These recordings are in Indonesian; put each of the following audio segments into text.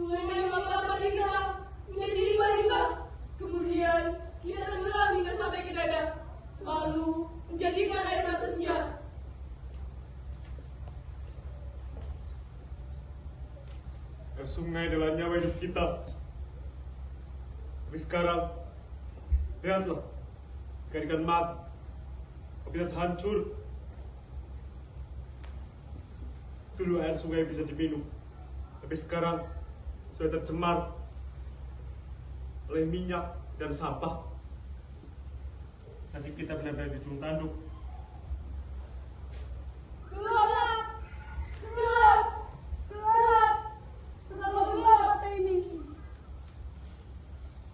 Sungai memang dapat digerak menjadi limbah-limbah. Kemudian kita tenggelam hingga sampai ke dada, lalu menjadikan air mata senja. Air sungai adalah nyawa hidup kita. Tapi sekarang, lihatlah, ikan-ikan mati, habitat hancur. Dulu air sungai bisa diminum, tapi sekarang sudah tercemar oleh minyak dan sampah. Nasib kita benar-benar di ujung tanduk. Gelap! Gelap! Gelap! Terlalu gelap mata ini.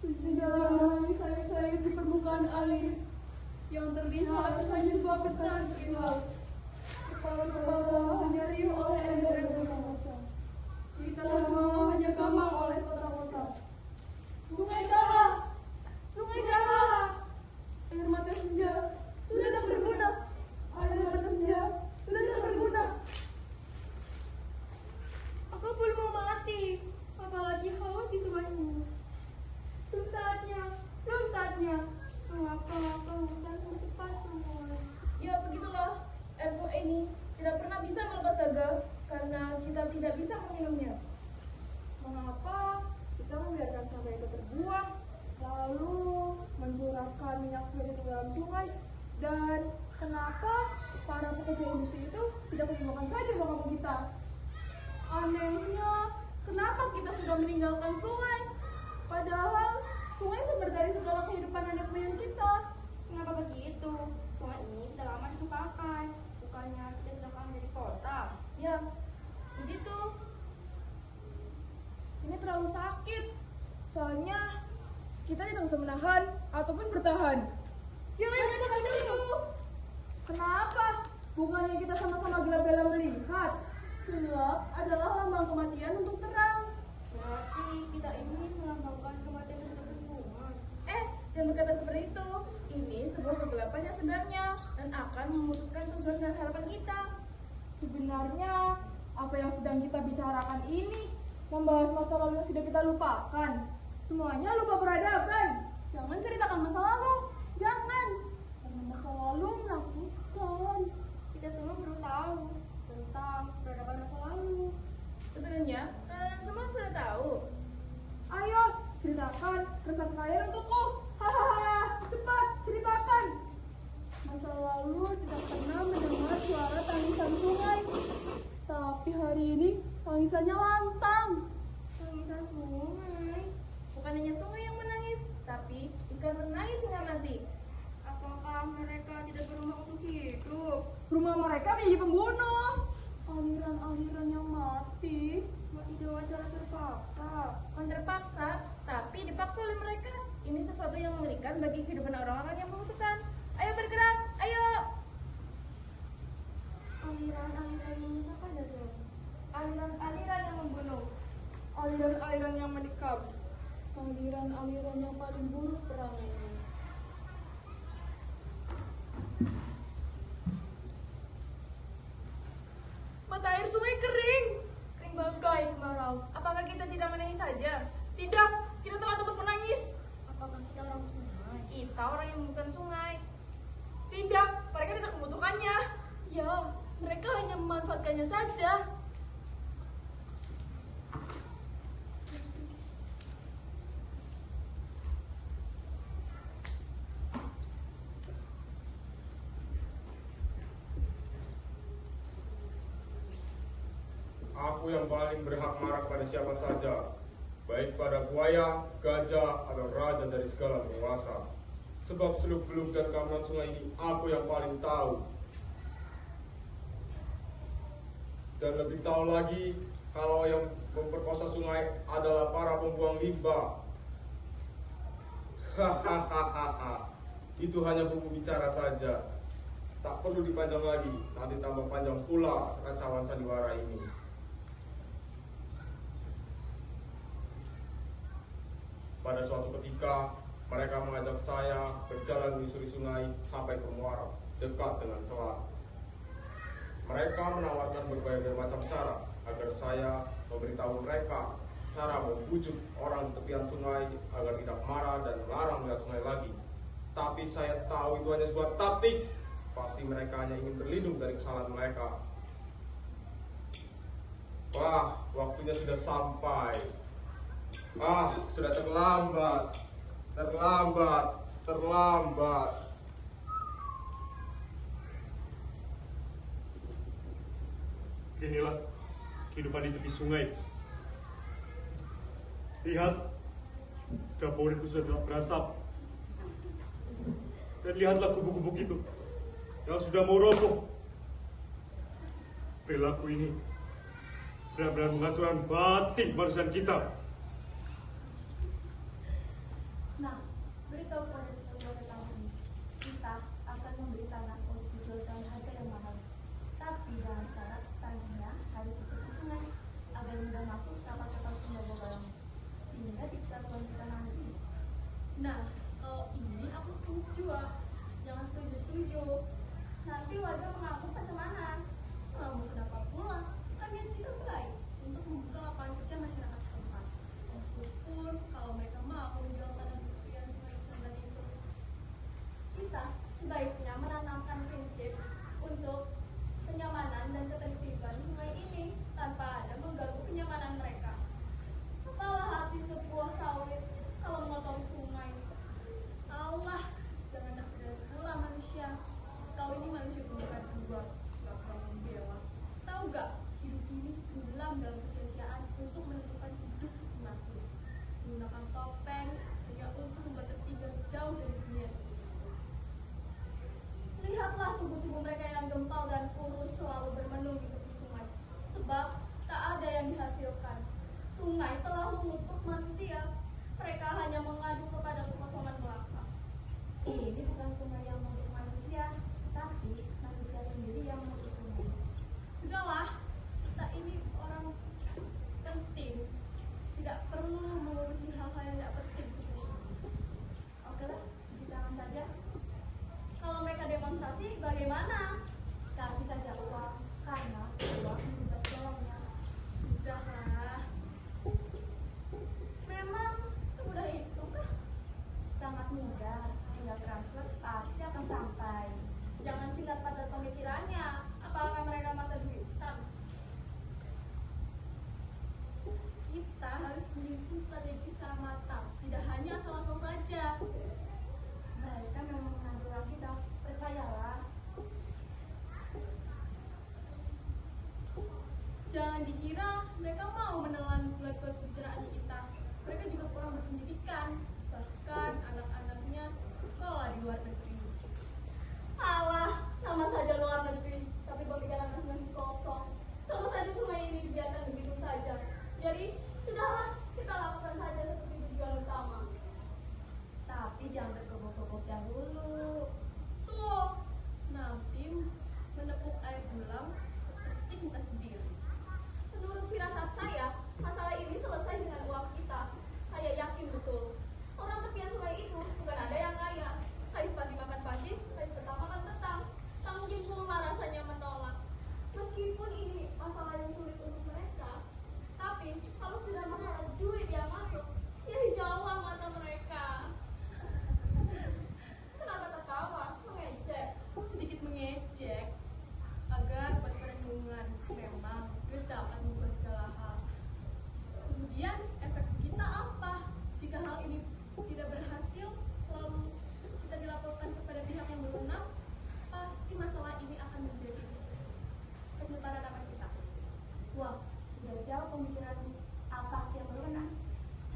Sejauh saya di permukaan air yang terlihat hanya sebuah bertahan hilang. Kepala-kepala hanya riuh oleh ember dan masa. Kita semua hanya gamang oleh kota-kota. Sungai kalah! Sungai kalah! Air mata senja sudah tak berguna. Air mata senja sudah tak berguna. Aku belum mau mati, apalagi haus di sungaimu. Belum saatnya. Mengapa hutanku cepat memulai? Ya begitulah, air sungai ini tidak pernah bisa melepas daga karena kita tidak bisa meminumnya. Mengapa kita membiarkan sampah itu terbuang, lalu mencurahkan minyak sawit ke dalam sungai? Dan kenapa para pekerja industri itu tidak membuangkan saja bangka kita? Anehnya, kenapa kita sudah meninggalkan sungai? Padahal sungai sumber dari segala kehidupan nenek moyang kita. Kenapa begitu? Sungai ini sudah lama dilupakan. Bukannya kita sudah akan menjadi kota? Ya, begitu. Ini terlalu sakit. Soalnya kita tidak bisa menahan ataupun bertahan. Jangan katakan itu. Kenapa? Bukannya kita sama-sama gelap-gelap melihat? Gelap adalah lambang kematian untuk terang. Berarti kita ingin melambangkan kematian untuk kesembuhan. Jangan berkata seperti itu. Ini sebuah kegelapan yang sebenarnya dan akan memutuskan tujuan dan harapan kita. Sebenarnya apa yang sedang kita bicarakan ini membahas masa lalu yang sudah kita lupakan. Semuanya lupa peradaban. Jangan ceritakan masa lalu. Jangan. Karena masa lalu menakutkan. Kita semua perlu tahu tentang peradaban masa lalu. Sebenarnya kalian semua sudah tahu. Ayo, ceritakan keresahan kalian untukku. Hahaha, cepat ceritakan. Masa lalu tidak pernah mendengar suara tangisan sungai. Tapi hari ini tangisannya lantang. Tangisan sungai. Bukan hanya sungai yang menangis, tapi ikan menangis hingga mati. Apakah mereka tidak berumah untuk hidup? Rumah mereka menjadi pembunuh. Aliran-aliran yang mati. Tidak wajar terpaksa. Bukan terpaksa, tapi dipaksa oleh mereka. Ini sesuatu yang mengerikan bagi kehidupan orang-orang yang membutuhkan. Ayo bergerak, ayo. Aliran-aliran yang menyesatkan dari Aliran-aliran yang membunuh. aliran-aliran yang menikam. Aliran-aliran yang paling buruk perangannya. Mata air sungai kering. Kering bangkai kemarau. Apakah kita tidak menangis saja? Tidak, kita telah tempat menangis. Apakah kita orang sungai? Kita orang yang bukan sungai. Tidak, mereka tidak membutuhkannya. Ya, mereka hanya memanfaatkannya saja. Aku yang paling berhak marah pada siapa saja, baik pada buaya, gajah, atau raja dari segala penguasa. Sebab seluk-beluk dan keamanan sungai ini aku yang paling tahu. Dan lebih tahu lagi kalau yang memperkosa sungai adalah para pembuang limbah. Hahaha, itu hanya buku bicara saja. Tak perlu dipanjang lagi, nanti tambah panjang pula kacauan sandiwara ini. Pada suatu ketika, mereka mengajak saya berjalan menyusuri sungai sampai ke muara dekat dengan selat. Mereka menawarkan berbagai macam cara agar saya memberitahu mereka cara membujuk orang di tepian sungai agar tidak marah dan melarang melihat sungai lagi. Tapi saya tahu itu hanya sebuah taktik. Pasti mereka hanya ingin berlindung dari kesalahan mereka. Wah, waktunya sudah sampai. Sudah terlambat. Inilah kehidupan di tepi sungai. Lihat, dapur itu sudah tidak berasap. Dan lihatlah gubuk-gubuk itu yang sudah mau roboh. Perilaku ini benar-benar menghancurkan batin barisan kita. Nah, beritahu pada seluruh tahun kita akan membeli tanah untuk dijual dengan harga yang mahal. Tapi dengan syarat tanahnya harus dekat ke sungai agar mudah masuk kapal-kapal pembawa barang sehingga tidak tuan kita nanti. Nah, kalau ini aku setuju, ah. Jangan setuju. Nanti warga mengamuk kecemanan. Mengamuk kenapa pula? Kan niat kita baik untuk membuka lapangan kerja masyarakat setempat. Meskipun kalau mereka mau menjual tanah di tepian sungai Cemban itu. Kita sebaiknya menanamkan prinsip untuk kenyamanan dan ketertiban sungai ini tanpa ada mengganggu kenyamanan mereka. Apalah hati sebuah sawit kalau memotong sungai. Allah, jangan nak berdiri pula manusia. Kau ini manusia bukan dua, gak pernah membela. Tahu gak, hidup ini tenggelam dalam kesia-siaan untuk menentukan hidup masing-masing. Menggunakan topeng hanya untuk membuat tertinggal jauh dari dunia. Lihatlah tubuh-tubuh mereka yang gempal dan kurus selalu bermenung di tepi sungai. Sebab tak ada yang dihasilkan. Sungai telah mengutuk manusia. Mereka hanya mengadu kepada kekosongan belaka. Ini bukan sungai yang mengutuk manusia, tapi manusia sendiri yang mengutuk sungai. Sudahlah, kita ini orang penting. Tidak perlu mengurusi hal-hal yang tidak penting seperti ini. Oke lah, cuci tangan saja. Kalau mereka demonstrasi, bagaimana? Kasih saja uang, karena uang bebas jalannya. Sudahlah. Memang semudah itu kah? Sangat mudah, tinggal transfer pasti akan sampai. Jangan singkat pada pemikirannya. Apakah mereka mata duitan? Kita harus menyusun strategi secara matang. Tidak hanya asal-asal saja. Mereka memang mengambil uang kita, percayalah. Jangan dikira mereka mau menelan bulat-bulat pencerahan kita. Mereka juga kurang berpendidikan. Bahkan anak-anaknya sekolah di luar negeri. Alah, nama saja luar negeri, tapi pemikiran masih kosong. Kalau saja sungai ini dibiarkan begitu saja. Jadi, sudahlah, kita lakukan saja seperti tujuan utama. Tapi jangan berkobok-kobok dahulu. Tuh, nanti menepuk air bulang, percik muka sendiri. Menurut firasat saya, masalah ini selesai dengan uang kita. Saya yakin betul. Orang tepian sungai itu bukan ada yang kaya. Kais pagi makan pagi, kais petang makan petang. Tak mungkin pula rasanya menolak. Meskipun ini masalah yang sulit untuk mereka, tapi kalau sudah masalah duit yang masuk, ya hijaulah mata mereka. Kenapa tertawa? Mengejek? Sedikit mengejek agar buat perlindungan. Memang duit dapat mengubah segala hal. Kemudian efek kita apa? Jika hal ini tidak berhasil, lalu kita dilaporkan kepada pihak yang berwenang, pasti masalah ini akan menjadi penyetaran nama kita. Wah, sudah jauh pemikiranmu. Apa yang berwenang?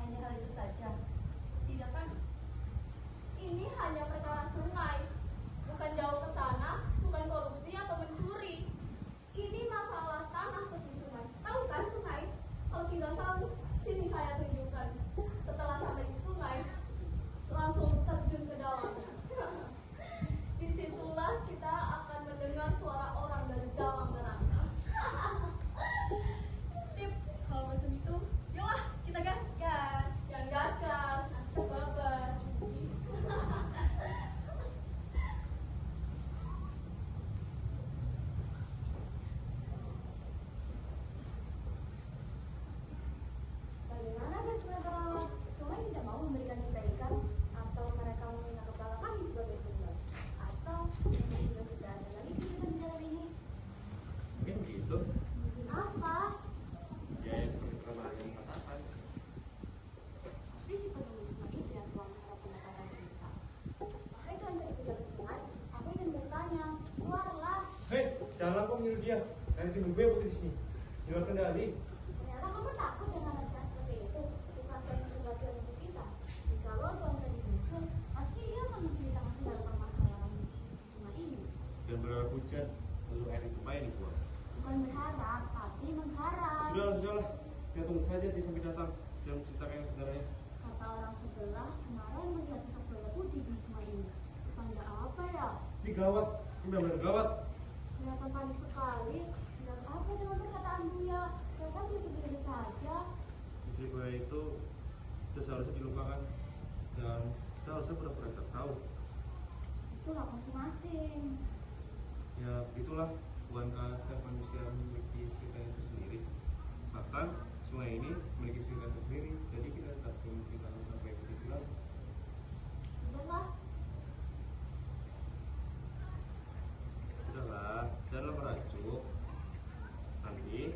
Hanya hal itu saja. Tidak kan? Ini hanya perkara sungai, bukan jauh ke sana, bukan korupsi atau mencuri. Ini masalah tanah tepi sungai. Tahu kan sungai? Kalau tidak tahu, sini saya tunjukkan. Setelah sampai di sungai, langsung terjun ke dalamnya. Disitulah kita akan mendengar suara orang dari dalam neraka. Sip, kalau macam itu, yolah kita gas. Gas, jangan gas. Nanti babas. Ya tunggu saja dia sampai datang dan menceritakan yang sebenarnya. Kata orang sebelah, kemarin melihat sosok bola putih di rumah ini. Tanda apa ya? Ini gawat, ini benar-benar gawat. Kelihatan panik sekali. Dan apa dengan perkataan Buya? Ternyata biasa-biasa saja. Istri gue itu seharusnya dilupakan dan kita harusnya pura-pura tak tahu. Itulah masing-masing. Ya itulah, bukankah setiap manusia memiliki ceritanya itu sendiri. Bahkan sungai ini memiliki ceritanya sendiri, jadi kita tetap menceritakan sampai begitu lagi. Sudahlah, Sudahlah, janganlah merajuk. Nanti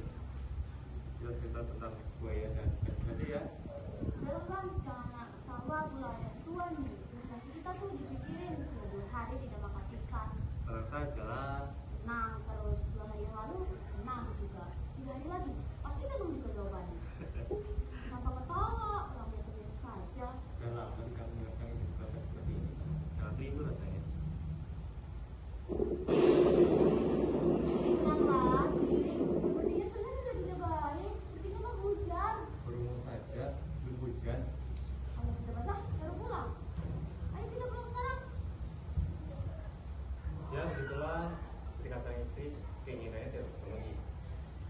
kita cerita tentang buaya dan ikan saja ya. sudahlah, jangan tawa bulan dan tuan nih. Durasi kita tuh dipikirin sudah 2 hari tidak makan ikan. Tenang saja lah. Tenang, terus 2 hari yang lalu tenang juga. 3 hari lagi pasti kan juga jawabannya. Kenapa ketawa? Orang biasa-biasa saja. Sudah lama kita mendengarkan cerita seperti ini. Sangat rindu rasanya. Tenang lagi. Sepertinya sudah tidak baik. Sepertinya mau hujan. Berumur saja, belum hujan. Kalau sudah basah, baru pulang. Ayo kita pulang sekarang. Ya begitulah ketika sang istri keinginannya tidak terpenuhi.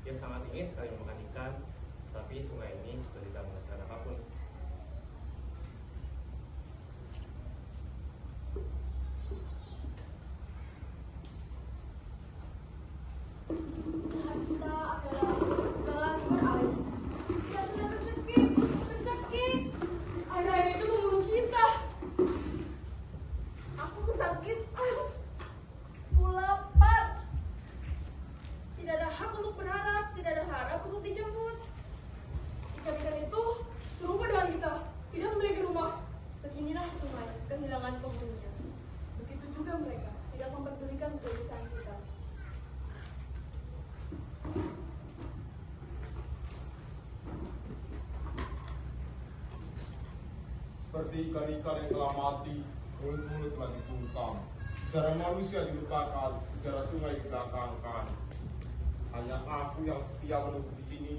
Dia sangat ingin sekali memakan ikan, tapi sungai ini sudah tidak menghasilkan apapun. Tuhan kita adalah segala sumber air. Kita sudah tercekik. Air itu membunuh kita. Aku kesakitan. Aku lapar. Tidak ada hak untuk berharap, tidak ada harap untuk dijemput. Ikan-ikan itu serupa dengan kita, tidak memiliki rumah. Beginilah sungai, kehilangan penghuninya. Begitu juga mereka, tidak memperdulikan kegelisahan kita. Seperti ikan-ikan yang telah mati, mulut-mulut telah dibungkam. Secara manusia dilupakan, secara sungai dibelakangkan. Hanya aku yang setia menunggu di sini,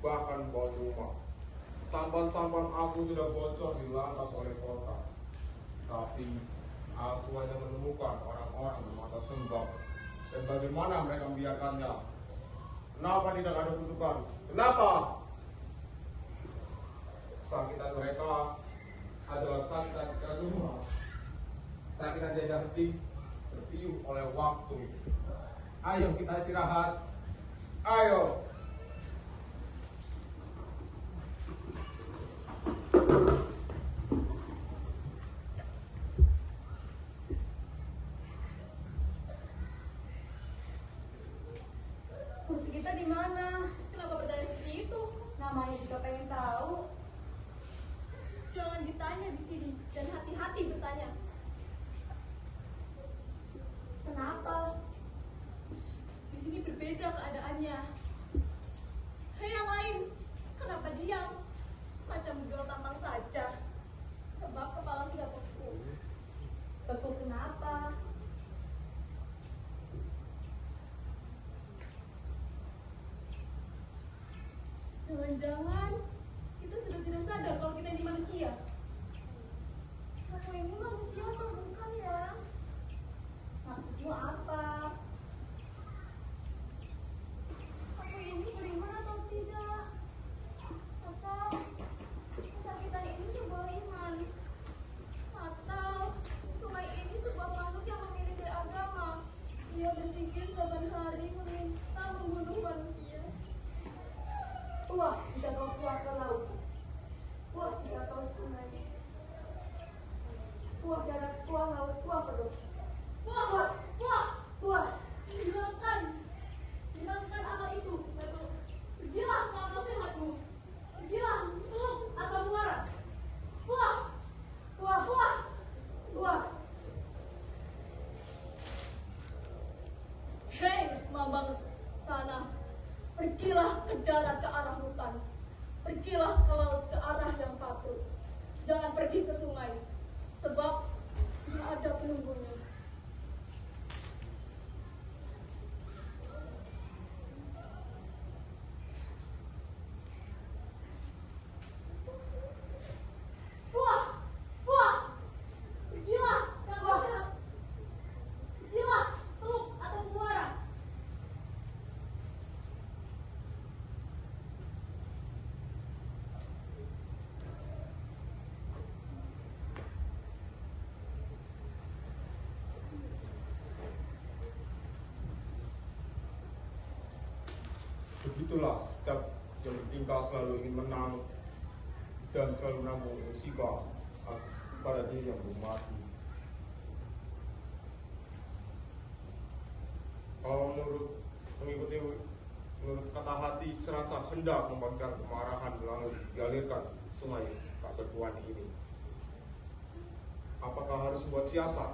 bahkan bawa rumah. Sampan-sampan aku sudah bocor dilantas oleh kota. Tapi aku hanya menemukan orang-orang bermata sembab. Dan bagaimana mereka membiarkannya? Kenapa tidak ada kutukan? Kenapa? Sakitan mereka adalah sakitan kita semua. Sakitan jajah hati tertiup oleh waktu. Ayo kita istirahat. Ayo. Kursi kita di mana? Kenapa bertanya seperti itu? Namanya juga pengen tahu. Jangan ditanya di sini dan hati-hati bertanya. Kenapa? Di sini berbeda keadaannya. Hei yang lain, kenapa diam? Macam jual tampang saja. Sebab kepala sudah beku. Beku kenapa? Jangan-jangan kita sudah tidak sadar kalau kita ini manusia. Aku ini manusia atau bukan ya? Maksudmu apa? Aku ini beriman atau tidak? Atau kesakitan ini sebuah iman? Atau sungai ini sebuah makhluk yang memiliki agama? Dia berpikir saban hari meminta membunuh manusia. Wah, jika kau keluar ke laut. Wah, jika kau sungai. Wah, darat, wah, laut, wah, perut. Wah, wah, wah. Hilangkan akal itu. Lalu, pergilah ke akal sehatmu. Pergilah untuk akal muara. Wah, wah, wah, wah. Hei, mambang tanah. Pergilah ke darat ke arah hutan. Pergilah ke laut ke arah yang patut. Jangan pergi ke sungai. Sebab tidak ada penunggunya. Itulah setiap yang bertingkah selalu ingin menang dan selalu nanggung musibah pada diri yang belum mati. Kalau menurut kata hati serasa hendak membagikan kemarahan lalu dialirkan sungai tak bertuan ini. Apakah harus membuat siasat?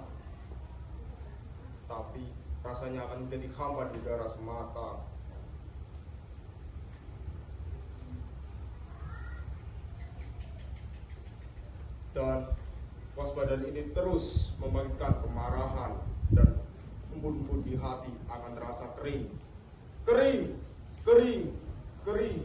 Tapi rasanya akan menjadi hamba di udara semata. Dan waspadaan ini terus membangkitkan kemarahan dan embun-embun di hati akan terasa kering. Kering, kering, kering.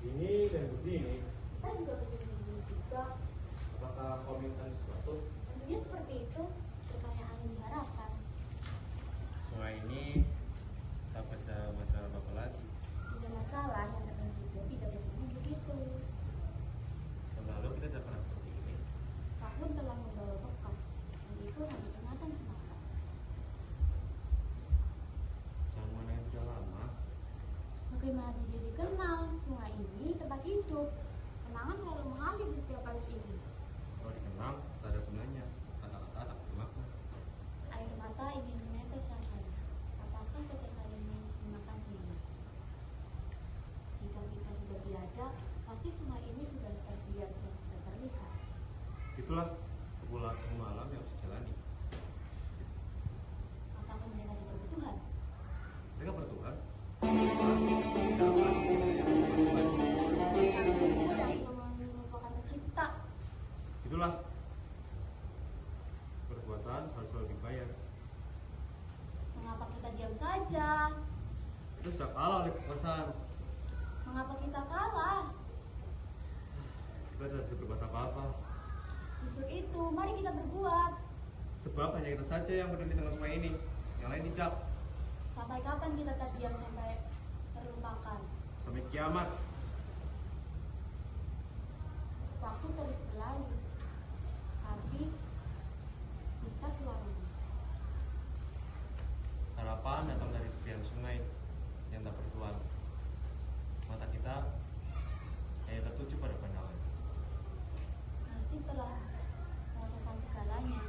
Ini dan begini, Saya juga begini juga. apakah kau minta sesuatu? Tentunya seperti itu. Pertanyaan yang diharapkan. Sungai ini tak bisa masalah apa lagi. Tidak masalah, yang tertentu tidak begini begitu. Lalu kita tidak pernah seperti ini. Tahun telah membawa bekas, dan itu hanya ingatan semata. Yang mana yang sudah lama? Bagaimana tidak dikenal, sungai ini tempat hidup. Kenangan selalu mengalir di setiap balik ini. Kalau dikenang, tak ada gunanya. Kata-kata tak bermakna. Air mata ingin menetes rasanya. Apakah ketika ini dimakan sini? Jika kita sudah tiada, pasti sungai ini sudah terbiar dan sudah terlihat. Itulah kepulangan malam yang harus dijalani. Apakah mereka tidak bertuhan? Mereka bertuhan. Yang merupakan pencipta. Itulah perbuatan harus selalu dibayar. Mengapa kita diam saja? Itu sudah kalah oleh kekuasaan. Mengapa kita kalah? Kita tidak bisa berbuat apa-apa. Justru itu, mari kita berbuat. Sebab hanya kita saja yang berdiri di tengah sungai ini. Yang lain tidak. Sampai kapan kita tetap diam sampai terlupakan? Sampai kiamat. Waktu terus berlalu, tapi kita selalu. Harapan datang dari tepian sungai yang tak bertuan. Mata kita hanya tertuju pada pandangan. Nasib telah melakukan segalanya.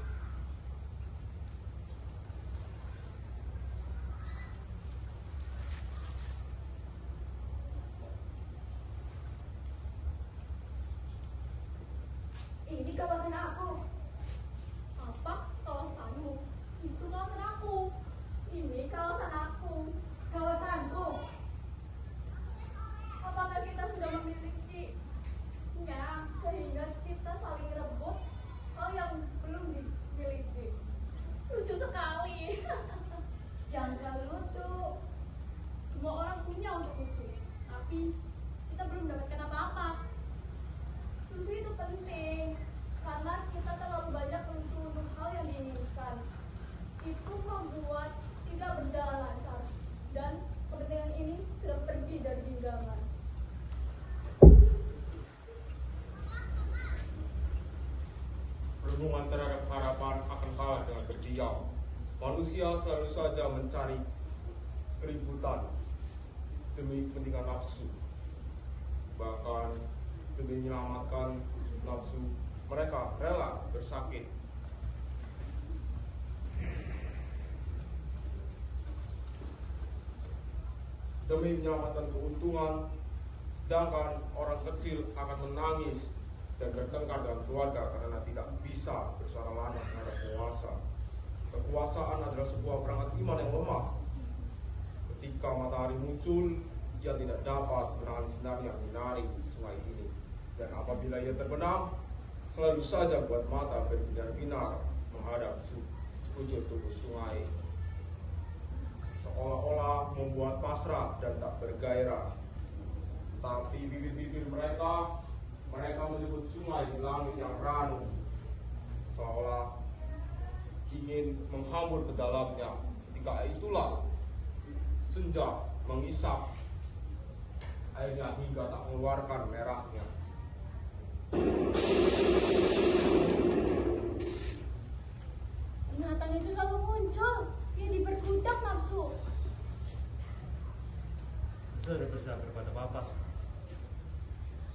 Ini kawasan aku. Apa kawasanmu? Itu kawasan aku. Ini kawasan aku. Kawasanku. Apakah kita sudah memilikinya sehingga kita saling rebut hal yang belum dimiliki? Lucu sekali. Jangan lucu. Semua orang punya untuk lucu, tapi kita belum mendapatkan apa-apa. Tentu itu penting, karena kita terlalu banyak untuk hal yang diinginkan. Itu membuat tidak berjalan lancar, dan kepentingan ini sudah pergi dari genggaman. Perhubungan terhadap harapan akan kalah dengan berdiam. Manusia selalu saja mencari keributan demi kepentingan nafsu. Bahkan demi menyelamatkan nafsu, mereka rela bersakit. Demi menyelamatkan keuntungan, sedangkan orang kecil akan menangis dan bertengkar dengan keluarga karena tidak bisa bersuara lantang terhadap penguasa. Kekuasaan adalah sebuah perangkat iman yang lemah. Ketika matahari muncul, ia tidak dapat menahan sinar yang menyinari sungai ini. Dan apabila ia terbenam, selalu saja buat mata berbinar-binar menghadap sekujur tubuh sungai. Seolah-olah membuat pasrah dan tak bergairah. Tapi bibir-bibir mereka menyebut sungai di langit yang ranu, seolah ingin menghambur ke dalamnya. Ketika itulah senja mengisap airnya hingga tak mengeluarkan merahnya. setan itu selalu muncul yang diperbudak nafsu. Sudah berusaha berbuat apa-apa.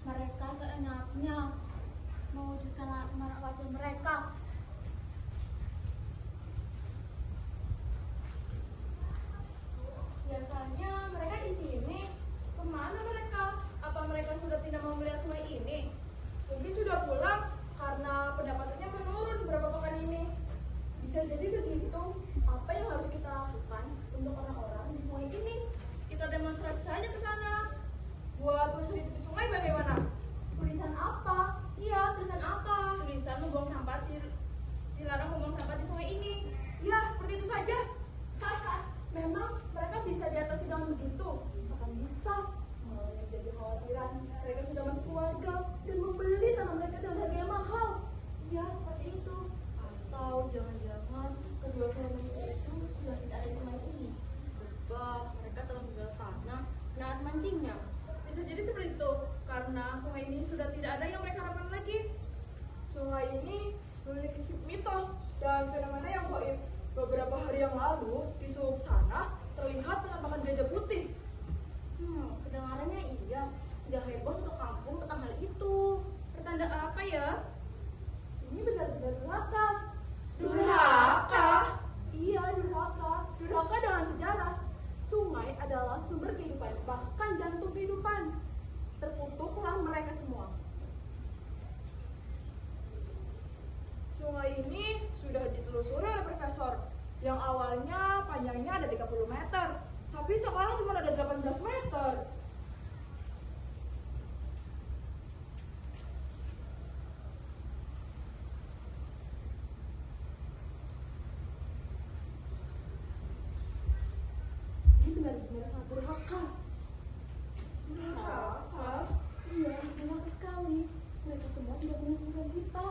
Mereka seenaknya mewujudkan amarah wajah mereka. Biasanya mereka di sini. Kemana mereka? Apa mereka sudah tidak mau melihat sungai ini? Mungkin sudah pulang karena pendapatannya menurun beberapa pekan ini. Bisa jadi begitu. Apa yang harus kita lakukan untuk orang-orang di sungai ini? Kita demonstrasi saja ke sana. Buat tulisan di tepi sungai bagaimana? Tulisan apa? Iya, tulisan apa? Tulisan membuang sampah dilarang membuang sampah di sungai ini. Ya, seperti itu saja. Memang mereka bisa diatasi dengan begitu? Akan bisa. Malah yang jadi khawatiran, mereka sudah masuk keluarga dan membeli tanah mereka dengan harga yang mahal. Ya, seperti itu. Atau jangan-jangan kedua suami manusia itu sudah tidak ada di sungai ini. Sebab mereka telah menjual tanah dan alat mancingnya. Bisa jadi seperti itu, karena sungai ini sudah tidak ada yang mereka harapkan lagi. Sungai ini memiliki mitos dan fenomena yang gaib. Beberapa hari yang lalu, di Suluk sana terlihat penampakan gajah putih. Kedengarannya iya. Sudah heboh satu kampung tentang hal itu. Pertanda apa ya? Ini benar-benar durhaka. Durhaka? Iya, durhaka. Durhaka dengan sejarah. Sungai adalah sumber kehidupan, bahkan jantung kehidupan. Terkutuklah mereka semua. Sungai ini sudah ditelusuri oleh profesor, yang awalnya panjangnya ada 30 meter, tapi sekarang cuma ada 18 meter. Ini benar-benar sangat durhaka. Durhaka? Iya, durhaka sekali. Mereka semua tidak menguntungkan kita.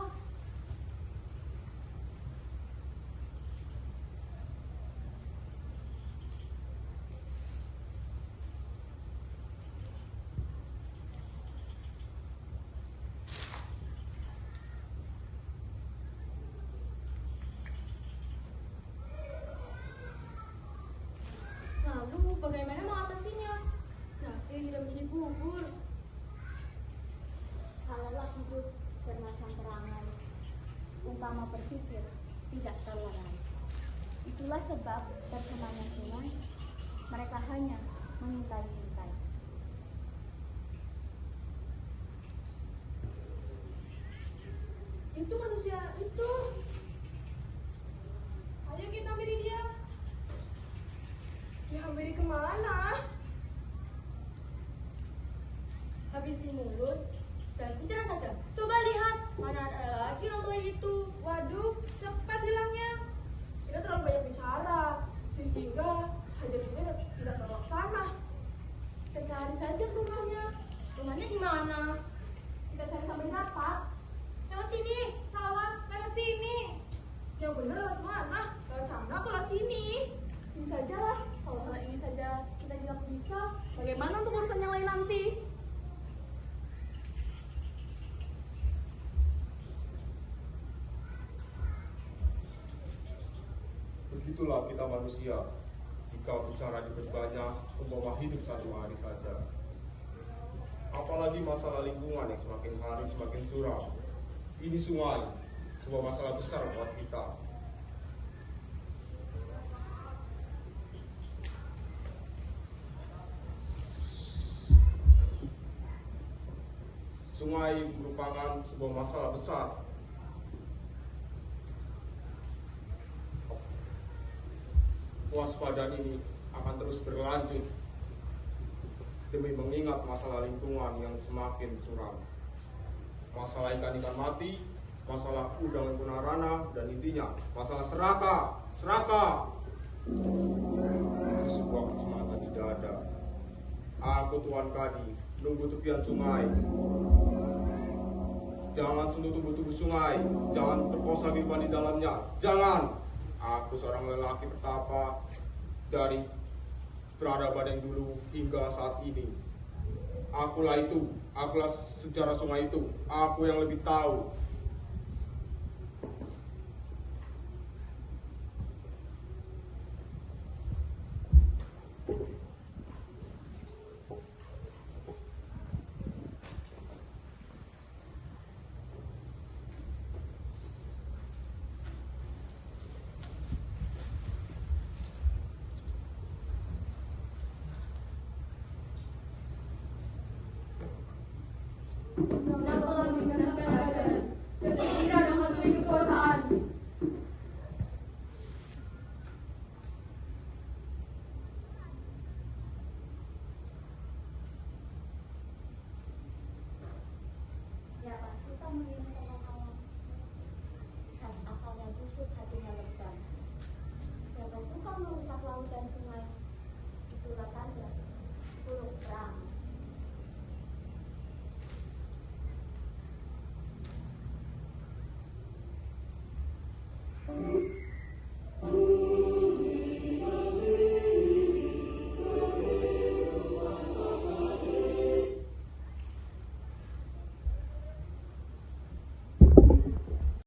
Lalu bagaimana mengatasinya? Nasi sudah menjadi bubur. Kalaulah hidup bermacam perangai, umpama berpikir tidak terlerai. Itulah sebab tercemahnya sungai, mereka hanya mengintai-intai. Itu manusia itu. Ayo kita hampiri dia. Ya hampiri kemana? Habisi mulut dan bicara saja. Coba lihat, mana ada lagi orang tua itu. Waduh, cepat hilangnya. Kita terlalu banyak bicara, sehingga hajat ini tidak terlaksana. Kita cari saja ke rumahnya. Rumahnya di mana? Kita cari sampai dapat. Lewat sini, salah, lewat sini. Yang benar lewat mana? Lewat sana atau lewat sini? Ini saja lah. Kalau hal ini saja kita tidak bisa, bagaimana untuk urusan yang lain nanti? Begitulah kita manusia. Jika bicara diperbanyak, umpama hidup satu hari saja. Apalagi masalah lingkungan yang semakin hari semakin suram. Ini sungai, sebuah masalah besar buat kita. Sungai merupakan sebuah masalah besar. Kewaspadaan ini akan terus berlanjut demi mengingat masalah lingkungan yang semakin suram. Masalah ikan-ikan mati, masalah udang yang punah ranah, dan intinya masalah serakah. Itu sebuah kesematan di dada. Aku Tuan Kadi, nunggu tepian sungai. Jangan sentuh tubuh-tubuh sungai, jangan perkosa kehidupan di dalamnya, jangan. Aku seorang lelaki pertapa dari peradaban yang dulu hingga saat ini. Akulah itu, akulah sejarah sungai itu, aku yang lebih tahu. mengingat sama kamu. Dan akalnya busuk, hatinya lebam. Siapa suka merusak laut dan sungai? Itulah tanda buruk perang.